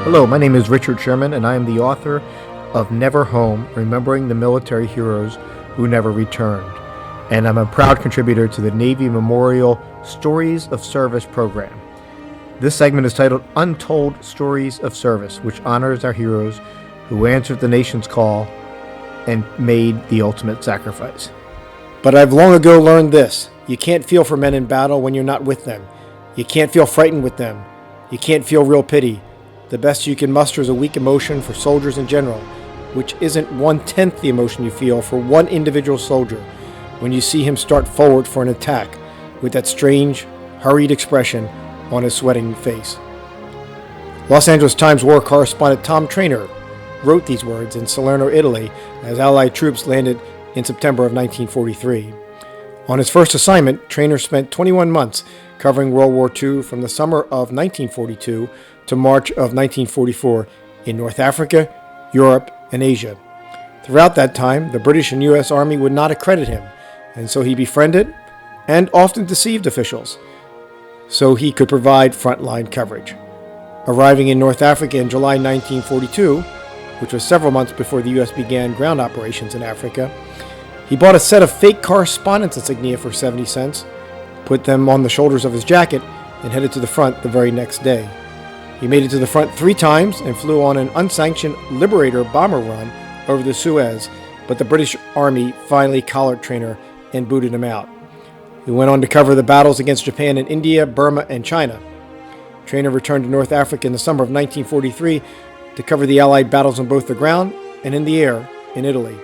Hello, my name is Richard Sherman, and I am the author of Never Home, Remembering the Military Heroes Who Never Returned. And I'm a proud contributor to the Navy Memorial Stories of Service program. This segment is titled Untold Stories of Service, which honors our heroes who answered the nation's call and made the ultimate sacrifice. But I've long ago learned this. You can't feel for men in battle when you're not with them. You can't feel frightened with them. You can't feel real pity. The best you can muster is a weak emotion for soldiers in general, which isn't 1/10 the emotion you feel for one individual soldier when you see him start forward for an attack with that strange, hurried expression on his sweating face. Los Angeles Times war correspondent Tom Treanor wrote these words in Salerno, Italy, as Allied troops landed in September of 1943. On his first assignment, Treanor spent 21 months covering World War II from the summer of 1942 to March of 1944 in North Africa, Europe, and Asia. Throughout that time, the British and U.S. Army would not accredit him, and so he befriended and often deceived officials so he could provide frontline coverage. Arriving in North Africa in July 1942, which was several months before the U.S. began ground operations in Africa, he bought a set of fake Correspondent insignia for 70 cents, put them on the shoulders of his jacket, and headed to the front the very next day. He made it to the front 3 times and flew on an unsanctioned Liberator bomber run over the Suez, but the British Army finally collared Treanor and booted him out. He went on to cover the battles against Japan in India, Burma, and China. Treanor returned to North Africa in the summer of 1943 to cover the Allied battles on both the ground and in the air in Italy.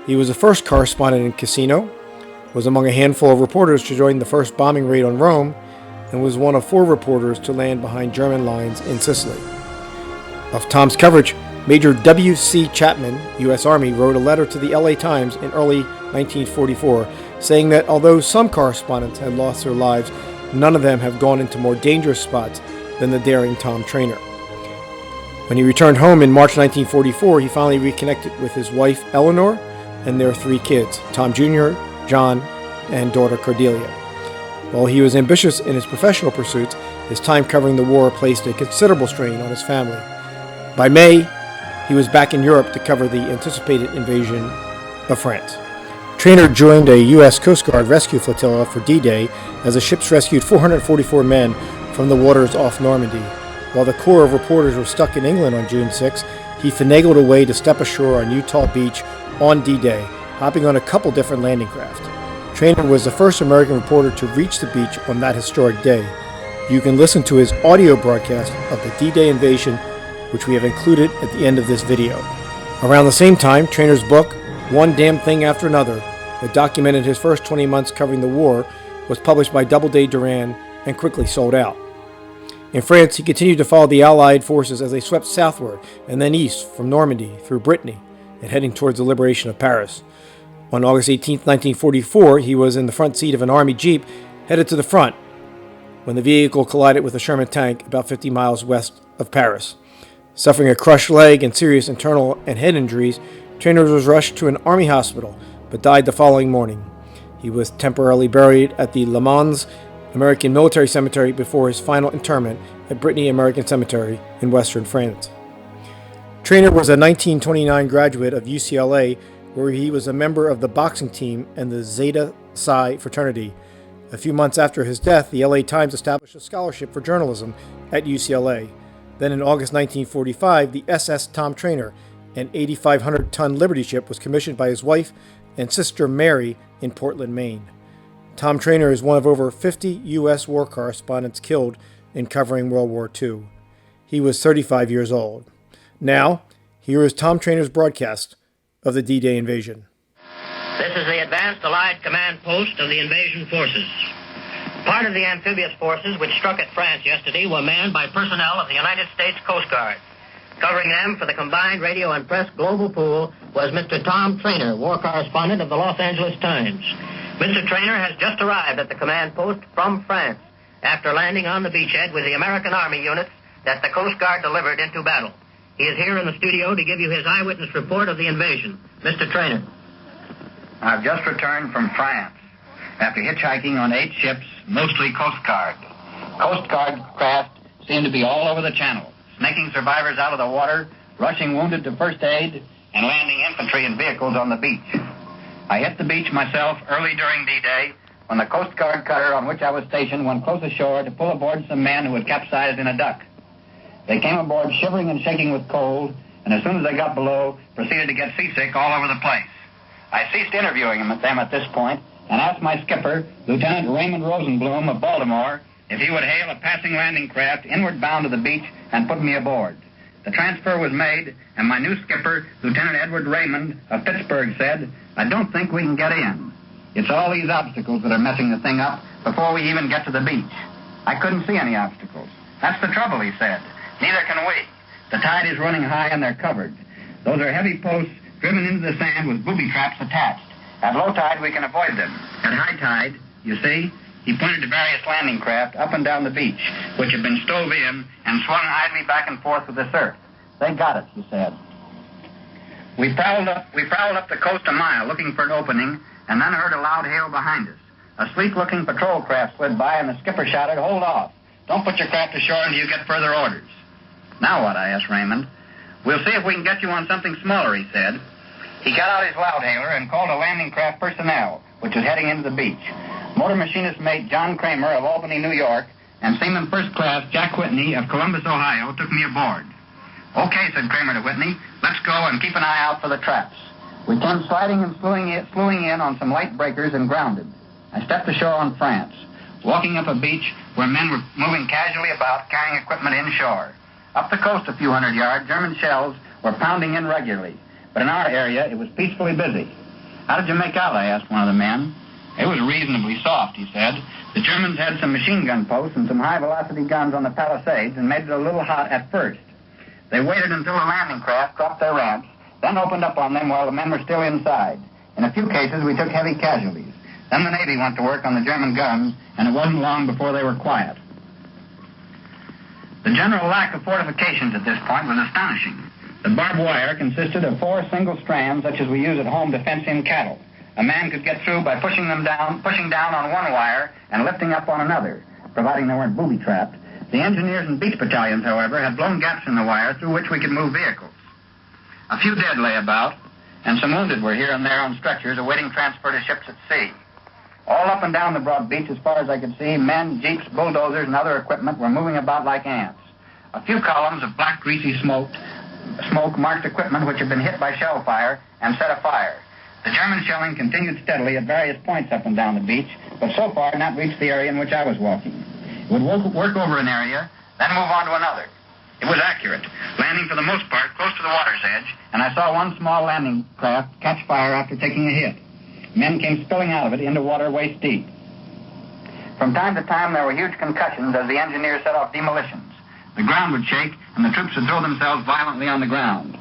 He was the first correspondent in Cassino, was among a handful of reporters to join the first bombing raid on Rome, and was one of 4 reporters to land behind German lines in Sicily. Of Tom's coverage, Major W.C. Chapman, U.S. Army, wrote a letter to the LA Times in early 1944 saying that although some correspondents had lost their lives, none of them have gone into more dangerous spots than the daring Tom Treanor. When he returned home in March 1944, he finally reconnected with his wife Eleanor and their 3 kids, Tom Jr., John, and daughter Cordelia. While he was ambitious in his professional pursuits, his time covering the war placed a considerable strain on his family. By May, he was back in Europe to cover the anticipated invasion of France. Treanor joined a U.S. Coast Guard rescue flotilla for D-Day as the ships rescued 444 men from the waters off Normandy. While the corps of reporters were stuck in England on June 6, he finagled a way to step ashore on Utah Beach on D-Day, hopping on a couple different landing craft. Treanor was the first American reporter to reach the beach on that historic day. You can listen to his audio broadcast of the D-Day invasion, which we have included at the end of this video. Around the same time, Treanor's book, One Damn Thing After Another, that documented his first 20 months covering the war, was published by Doubleday Duran and quickly sold out. In France, he continued to follow the Allied forces as they swept southward and then east from Normandy through Brittany and heading towards the liberation of Paris. On August 18, 1944, he was in the front seat of an Army Jeep headed to the front when the vehicle collided with a Sherman tank about 50 miles west of Paris. Suffering a crushed leg and serious internal and head injuries, Treanor was rushed to an Army hospital but died the following morning. He was temporarily buried at the Le Mans American Military Cemetery before his final interment at Brittany American Cemetery in western France. Treanor was a 1929 graduate of UCLA, where he was a member of the boxing team and the Zeta Psi fraternity. A few months after his death, the LA Times established a scholarship for journalism at UCLA. Then in August 1945, the SS Tom Treanor, an 8,500-ton Liberty ship, was commissioned by his wife and sister Mary in Portland, Maine. Tom Treanor is one of over 50 U.S. war correspondents killed in covering World War II. He was 35 years old. Now, here is Tom Treanor's broadcast of the D-Day invasion. This is the advanced Allied command post of the invasion forces. Part of the amphibious forces which struck at France yesterday were manned by personnel of the United States Coast Guard. Covering them for the combined radio and press global pool was Mr. Tom Treanor, war correspondent of the Los Angeles Times. Mr. Treanor has just arrived at the command post from France after landing on the beachhead with the American Army units that the Coast Guard delivered into battle. He is here in the studio to give you his eyewitness report of the invasion. Mr. Treanor. I've just returned from France after hitchhiking on 8 ships, mostly Coast Guard. Coast Guard craft seem to be all over the channel. snaking survivors out of the water, rushing wounded to first aid, and landing infantry and vehicles on the beach. I hit the beach myself early during D-Day when the Coast Guard cutter on which I was stationed went close ashore to pull aboard some men who had capsized in a duck. They came aboard shivering and shaking with cold, and as soon as they got below, proceeded to get seasick all over the place. I ceased interviewing them at this point and asked my skipper, Lieutenant Raymond Rosenblum of Baltimore, if he would hail a passing landing craft inward bound to the beach and put me aboard. The transfer was made, and my new skipper, Lieutenant Edward Raymond of Pittsburgh, said, "I don't think we can get in. It's all these obstacles that are messing the thing up before we even get to the beach." I couldn't see any obstacles. "That's the trouble," he said. "Neither can we. The tide is running high and they're covered. Those are heavy posts driven into the sand with booby traps attached. At low tide, we can avoid them. At high tide, you see," he pointed to various landing craft up and down the beach, which had been stove in and swung idly back and forth with the surf. "They got it," he said. We prowled up the coast a mile looking for an opening, and then heard a loud hail behind us. A sleek-looking patrol craft slid by, and the skipper shouted, "Hold off. Don't put your craft ashore until you get further orders." "Now what?" I asked Raymond. "We'll see if we can get you on something smaller," he said. He got out his loudhailer and called a landing craft personnel, which was heading into the beach. Motor machinist mate John Kramer of Albany, New York, and seaman first class Jack Whitney of Columbus, Ohio, took me aboard. "Okay," said Kramer to Whitney, "let's go and keep an eye out for the traps." We came sliding and slewing in on some light breakers and grounded. I stepped ashore on France, walking up a beach where men were moving casually about, carrying equipment inshore. Up the coast a few hundred yards, German shells were pounding in regularly, but in our area it was peacefully busy. "How did you make out?" I asked one of the men. "It was reasonably soft," he said. "The Germans had some machine gun posts and some high-velocity guns on the palisades and made it a little hot at first. They waited until the landing craft dropped their ramps, then opened up on them while the men were still inside. In a few cases, we took heavy casualties. Then the Navy went to work on the German guns, and it wasn't long before they were quiet." The general lack of fortifications at this point was astonishing. The barbed wire consisted of 4 single strands, such as we use at home to fence in cattle. A man could get through by pushing down on one wire and lifting up on another, providing they weren't booby-trapped. The engineers and beach battalions, however, had blown gaps in the wire through which we could move vehicles. A few dead lay about, and some wounded were here and there on stretchers awaiting transfer to ships at sea. All up and down the broad beach, as far as I could see, men, jeeps, bulldozers, and other equipment were moving about like ants. A few columns of black, greasy smoke marked equipment which had been hit by shell fire and set afire. The German shelling continued steadily at various points up and down the beach, but so far not reached the area in which I was walking. It would work over an area, then move on to another. It was accurate, landing for the most part close to the water's edge, and I saw one small landing craft catch fire after taking a hit. Men came spilling out of it into water waist deep. From time to time, there were huge concussions as the engineers set off demolitions. The ground would shake, and the troops would throw themselves violently on the ground.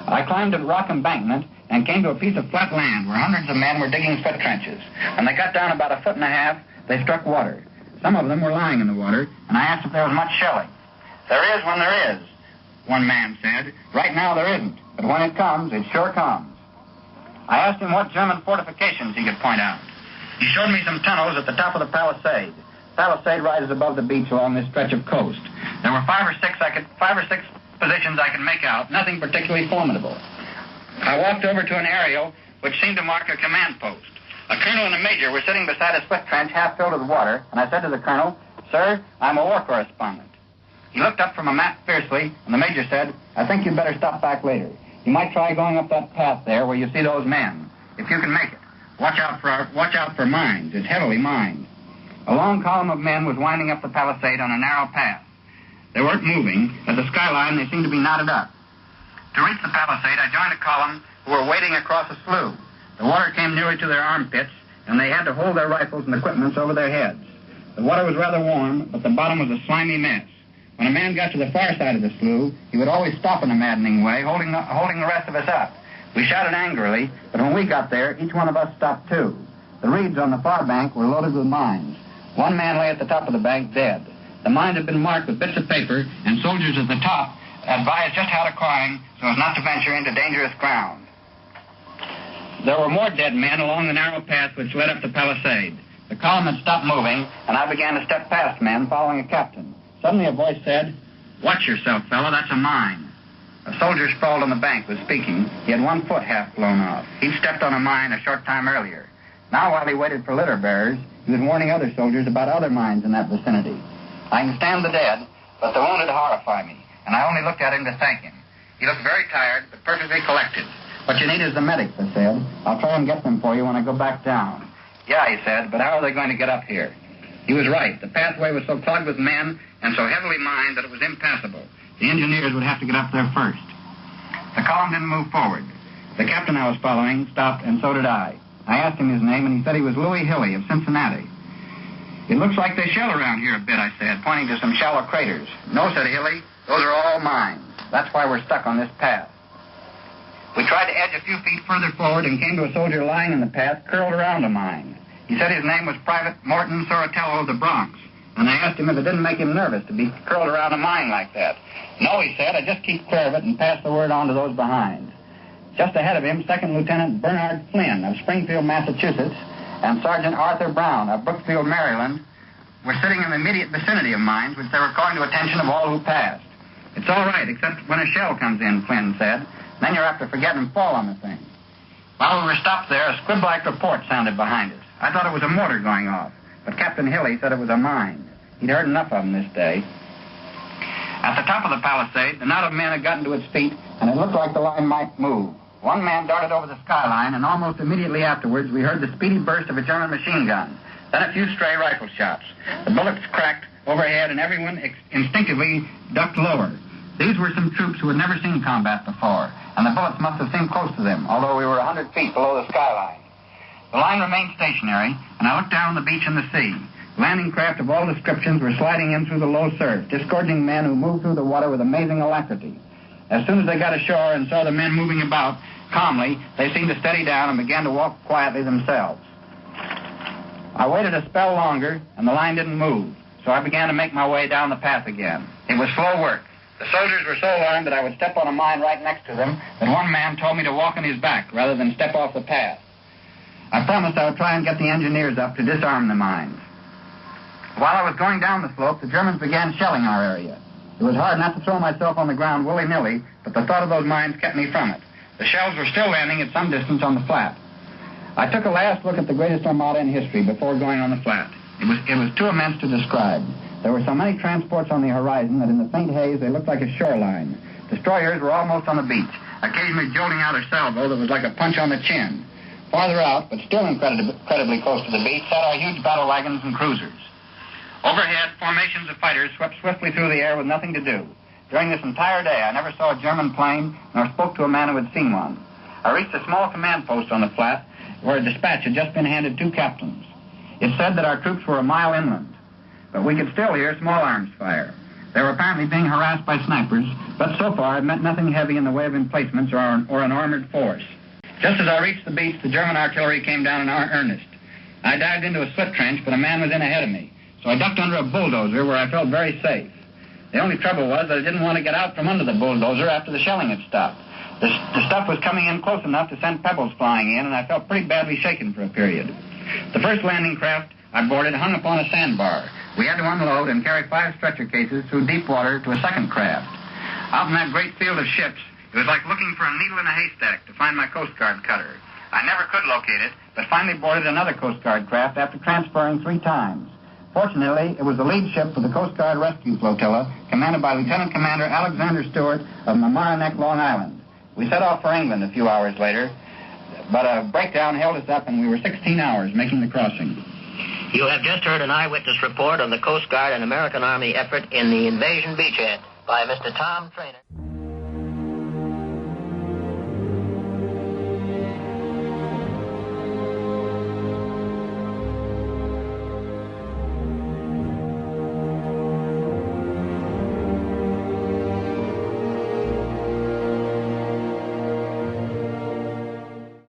I climbed a rock embankment and came to a piece of flat land where hundreds of men were digging foot trenches. When they got down about 1.5 feet, they struck water. Some of them were lying in the water, and I asked if there was much shelling. "There is when there is," one man said. "Right now there isn't, but when it comes, it sure comes." I asked him what German fortifications he could point out. He showed me some tunnels at the top of the palisade. The palisade rises above the beach along this stretch of coast. There were five or six positions I could make out, nothing particularly formidable. I walked over to an aerial which seemed to mark a command post. A colonel and a major were sitting beside a swift trench half filled with water, and I said to the colonel, "Sir, I'm a war correspondent." He looked up from a map fiercely, and the major said, "I think you'd better stop back later. You might try going up that path there where you see those men, if you can make it. Watch out for mines. It's heavily mined." A long column of men was winding up the palisade on a narrow path. They weren't moving. At the skyline, they seemed to be knotted up. To reach the palisade, I joined a column who were wading across a slough. The water came nearly to their armpits, and they had to hold their rifles and equipment over their heads. The water was rather warm, but the bottom was a slimy mess. When a man got to the far side of the slough, he would always stop in a maddening way, holding the rest of us up. We shouted angrily, but when we got there, each one of us stopped too. The reeds on the far bank were loaded with mines. One man lay at the top of the bank dead. The mines had been marked with bits of paper, and soldiers at the top advised just how to climb so as not to venture into dangerous ground. There were more dead men along the narrow path which led up the palisade. The column had stopped moving, and I began to step past men following a captain. Suddenly a voice said, Watch yourself, fella. That's a mine. A soldier sprawled on the bank was speaking. He had 1 foot half blown off. He'd stepped on a mine a short time earlier. Now, while he waited for litter bearers, he was warning other soldiers about other mines in that vicinity. I can stand the dead, but the wounded horrify me, and I only looked at him to thank him. He looked very tired, but perfectly collected. What you need is the medics, I said. I'll try and get them for you when I go back down. Yeah, he said, but how are they going to get up here? He was right. The pathway was so clogged with men and so heavily mined that it was impassable. The engineers would have to get up there first. The column didn't move forward. The captain I was following stopped, and so did I. I asked him his name, and he said he was Louis Hilly of Cincinnati. It looks like they shell around here a bit, I said, pointing to some shallow craters. No, said Hilly, those are all mines. That's why we're stuck on this path. We tried to edge a few feet further forward and came to a soldier lying in the path, curled around a mine. He said his name was Private Morton Soratello of the Bronx, and I asked him if it didn't make him nervous to be curled around a mine like that. No, he said, I just keep clear of it and pass the word on to those behind. Just ahead of him, Second Lieutenant Bernard Flynn of Springfield, Massachusetts, and Sergeant Arthur Brown of Brookfield, Maryland, were sitting in the immediate vicinity of mines, which they were calling to attention of all who passed. It's all right, except when a shell comes in, Flynn said. Then you're apt to forget and fall on the thing. While we were stopped there, a squib-like report sounded behind us. I thought it was a mortar going off, but Captain Hilly said it was a mine. He'd heard enough of them this day. At the top of the palisade, the knot of men had gotten to its feet, and it looked like the line might move. One man darted over the skyline, and almost immediately afterwards, we heard the speedy burst of a German machine gun. Then a few stray rifle shots. The bullets cracked overhead, and everyone instinctively ducked lower. These were some troops who had never seen combat before, and the bullets must have seemed close to them, although we were 100 feet below the skyline. The line remained stationary, and I looked down on the beach and the sea. Landing craft of all descriptions were sliding in through the low surf, disgorging men who moved through the water with amazing alacrity. As soon as they got ashore and saw the men moving about calmly, they seemed to steady down and began to walk quietly themselves. I waited a spell longer, and the line didn't move, so I began to make my way down the path again. It was slow work. The soldiers were so alarmed that I would step on a mine right next to them that one man told me to walk on his back rather than step off the path. I promised I would try and get the engineers up to disarm the mines. While I was going down the slope, the Germans began shelling our area. It was hard not to throw myself on the ground willy-nilly, but the thought of those mines kept me from it. The shells were still landing at some distance on the flat. I took a last look at the greatest armada in history before going on the flat. It was too immense to describe. There were so many transports on the horizon that in the faint haze they looked like a shoreline. Destroyers were almost on the beach, occasionally jolting out a salvo that was like a punch on the chin. Farther out, but still incredibly close to the beach, sat our huge battle wagons and cruisers. Overhead, formations of fighters swept swiftly through the air with nothing to do. During this entire day, I never saw a German plane nor spoke to a man who had seen one. I reached a small command post on the flat where a dispatch had just been handed 2 captains. It said that our troops were a mile inland, but we could still hear small arms fire. They were apparently being harassed by snipers, but so far it meant nothing heavy in the way of emplacements or an armored force. Just as I reached the beach, the German artillery came down in earnest. I dived into a slit trench, but a man was in ahead of me, so I ducked under a bulldozer where I felt very safe. The only trouble was that I didn't want to get out from under the bulldozer after the shelling had stopped. The stuff was coming in close enough to send pebbles flying in, and I felt pretty badly shaken for a period. The first landing craft I boarded hung upon a sandbar. We had to unload and carry 5 stretcher cases through deep water to a second craft. Out in that great field of ships, it was like looking for a needle in a haystack to find my Coast Guard cutter. I never could locate it, but finally boarded another Coast Guard craft after transferring 3 times. Fortunately, it was the lead ship for the Coast Guard Rescue Flotilla, commanded by Lieutenant Commander Alexander Stewart of Mamaroneck, Long Island. We set off for England a few hours later, but a breakdown held us up, and we were 16 hours making the crossing. You have just heard an eyewitness report on the Coast Guard and American Army effort in the invasion beachhead by Mr. Tom Treanor.